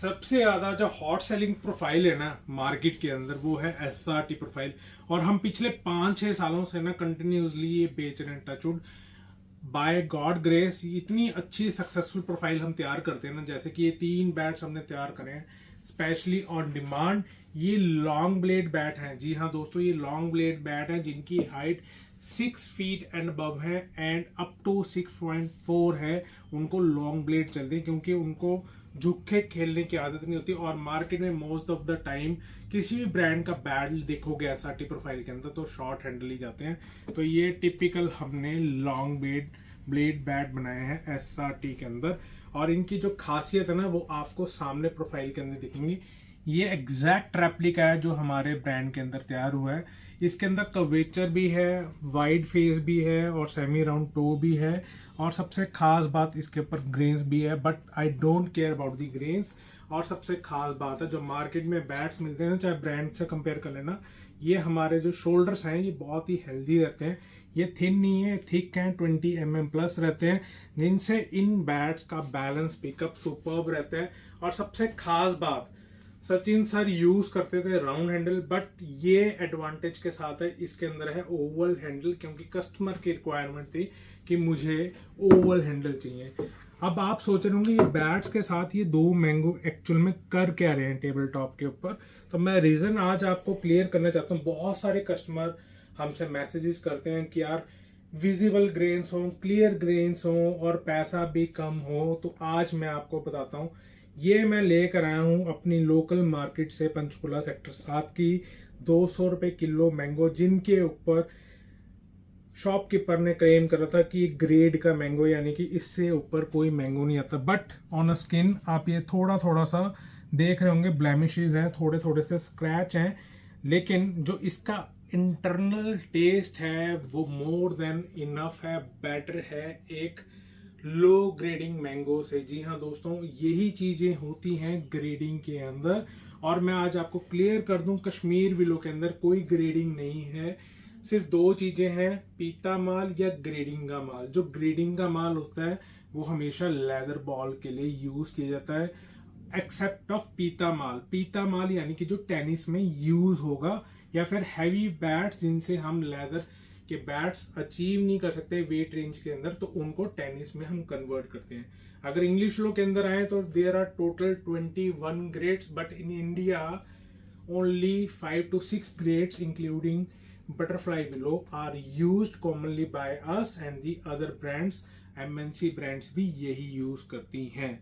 सबसे ज्यादा जो हॉट सेलिंग प्रोफाइल है ना मार्केट के अंदर वो है SRT प्रोफाइल। और हम पिछले 5-6 सालों से ना कंटिन्यूसली ये बेच रहे हैं। टचवुड बाय गॉड ग्रेस इतनी अच्छी सक्सेसफुल प्रोफाइल हम तैयार करते हैं ना, जैसे कि ये 3 बैट्स हमने तैयार करे हैं स्पेशली ऑन डिमांड। ये लॉन्ग ब्लेड बैट हैं। जी हाँ दोस्तों, ये लॉन्ग ब्लेड बैट है जिनकी हाइट 6 फीट एंड अबव है एंड अप टू 6.4 है। उनको लॉन्ग ब्लेड चलते हैं क्योंकि उनको झुक के खेलने की आदत नहीं होती। और मार्केट में मोस्ट ऑफ द टाइम किसी भी ब्रांड का बैट देखोगे SRT प्रोफाइल के अंदर तो शॉर्ट हैंडल ही जाते हैं। तो ये टिपिकल हमने लॉन्ग ब्लेड बैट बनाए हैं SRT के अंदर। और इनकी जो खासियत है ना वो आपको सामने प्रोफाइल के अंदर दिखेंगी। ये एग्जैक्ट रेप्लिका है जो हमारे ब्रांड के अंदर तैयार हुआ है। इसके अंदर कर्वेचर भी है, वाइड फेस भी है और सेमी राउंड टो भी है। और सबसे खास बात इसके ऊपर ग्रेन्स भी है, but I don't care about the grains. और सबसे खास बात है जो मार्केट में बैट्स मिलते हैं ना, चाहे ब्रांड से कंपेयर कर लेना, ये हमारे जो शोल्डर्स हैं ये बहुत ही हेल्दी रहते हैं। ये थिन नहीं है, थिक हैं, 20 mm प्लस रहते हैं, जिनसे इन बैट्स का बैलेंस पिकअप सुपर्ब रहता है। और सबसे खास बात, सचिन सर यूज करते थे राउंड हैंडल, बट ये एडवांटेज के साथ है इसके अंदर है ओवल हैंडल, क्योंकि कस्टमर की रिक्वायरमेंट थी कि मुझे ओवल हैंडल चाहिए। अब आप सोच रहे होंगे ये बैट्स के साथ ये 2 मैंगो एक्चुअल में कर क्या रहे हैं टेबल टॉप के ऊपर। तो मैं रीजन आज आपको क्लियर करना चाहता हूँ। बहुत सारे कस्टमर हमसे मैसेजेस करते हैं कि यार विजिबल ग्रेन्स हो, क्लियर ग्रेन्स हो और पैसा भी कम हो। तो आज मैं आपको बताता हूँ, ये मैं लेकर आया हूँ अपनी लोकल मार्केट से पंचकुला सेक्टर 7 की 200 रुपए किलो मैंगो, जिनके ऊपर शॉपकीपर ने क्लेम करा था कि ग्रेड का मैंगो, यानी कि इससे ऊपर कोई मैंगो नहीं आता। बट ऑन अ स्किन आप ये थोड़ा सा देख रहे होंगे, ब्लेमिशेस हैं, थोड़े से स्क्रैच हैं, लेकिन जो इसका इंटरनल टेस्ट है वो मोर देन इनफ है, बेटर है एक लो ग्रेडिंग मैंगो से। जी हाँ दोस्तों, यही चीजें होती हैं ग्रेडिंग के अंदर। और मैं आज आपको क्लियर कर दूं, कश्मीर विलो के अंदर कोई ग्रेडिंग नहीं है। सिर्फ 2 चीजें हैं, पीता माल या ग्रेडिंग का माल। जो ग्रेडिंग का माल होता है वो हमेशा लेदर बॉल के लिए यूज किया जाता है, एक्सेप्ट ऑफ पीता माल। पीता माल यानी कि जो टेनिस में यूज होगा, या फिर हैवी बैट्स जिनसे हम लेदर के बैट्स अचीव नहीं कर सकते वेट रेंज के अंदर, तो उनको टेनिस में हम कन्वर्ट करते हैं। अगर इंग्लिश लो के अंदर आए तो there are total 21 grades, but in India only 5 to 6 grades including butterfly willow are used commonly by us and the other brands। MNC brands भी यही यूज करती हैं।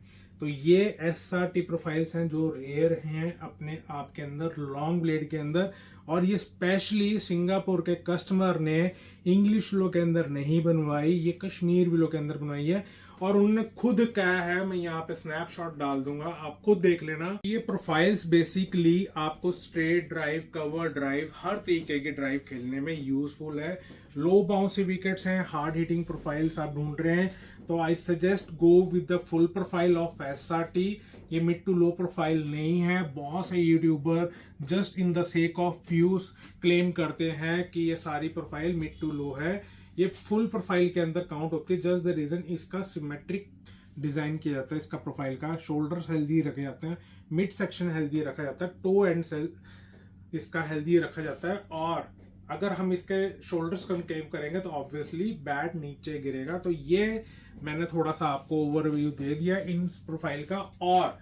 तो ये SRT प्रोफाइल्स हैं जो रेयर हैं अपने आप के अंदर लॉन्ग ब्लेड के अंदर। और ये स्पेशली सिंगापुर के कस्टमर ने इंग्लिश विलो के अंदर नहीं बनवाई, ये कश्मीर विलो के अंदर बनवाई है। और उन्होंने खुद कहा है, मैं यहाँ पे स्नैपशॉट डाल दूंगा, आप खुद देख लेना। ये प्रोफाइल्स बेसिकली आपको स्ट्रेट ड्राइव, कवर ड्राइव, हर तरीके के ड्राइव खेलने में यूजफुल है। लो बाउंसी विकेट्स हैं, हार्ड हिटिंग प्रोफाइल्स आप ढूंढ रहे हैं तो I suggest go with the full profile of SRT। ये मिड टू लो प्रोफाइल नहीं है। बहुत से YouTuber just in the sake of views claim करते हैं कि ये सारी प्रोफाइल मिड टू लो है। ये फुल प्रोफाइल के अंदर काउंट होती है, जस्ट द रीजन इसका सिमेट्रिक डिजाइन किया जाता है। इसका प्रोफाइल का शोल्डर्स हेल्दी रखे जाते हैं, मिड सेक्शन हेल्दी रखा जाता है, टो एंड सेल इसका हेल्दी रखा जाता है। और अगर हम इसके शोल्डर्स को क्लेम करेंगे तो ऑब्वियसली बैट नीचे गिरेगा। तो ये मैंने थोड़ा सा आपको ओवरव्यू दे दिया इन प्रोफाइल का। और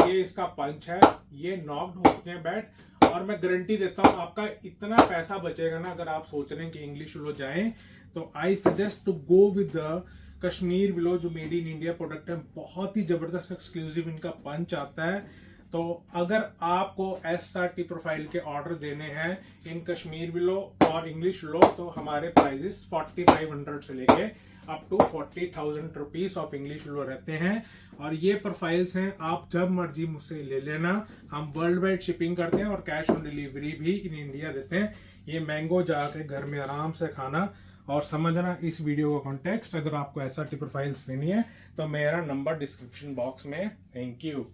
ये इसका पंच है, ये नॉक्ड हो चुके हैं बैट। और मैं गारंटी देता हूं आपका इतना पैसा बचेगा ना, अगर आप सोच रहे हैं कि इंग्लिश विलो जाएं तो I suggest to go with the Kashmir willow, जो मेड इन इंडिया प्रोडक्ट है। बहुत ही जबरदस्त एक्सक्लूसिव इनका पंच आता है। तो अगर आपको SRT प्रोफाइल के ऑर्डर देने हैं इन कश्मीर विलो और इंग्लिश विलो, तो हमारे प्राइजेस 4500 से लेके up to 40,000 rupees of English willow रहते हैं। और ये प्रोफाइल्स हैं, आप जब मर्जी मुझसे ले लेना। हम वर्ल्ड वाइड शिपिंग करते हैं और कैश ऑन डिलीवरी भी इन इंडिया देते हैं। ये मैंगो जाके घर में आराम से खाना और समझना इस वीडियो का कॉन्टेक्स्ट। अगर आपको SRT प्रोफाइल्स लेनी है तो मेरा नंबर डिस्क्रिप्शन बॉक्स में। Thank you.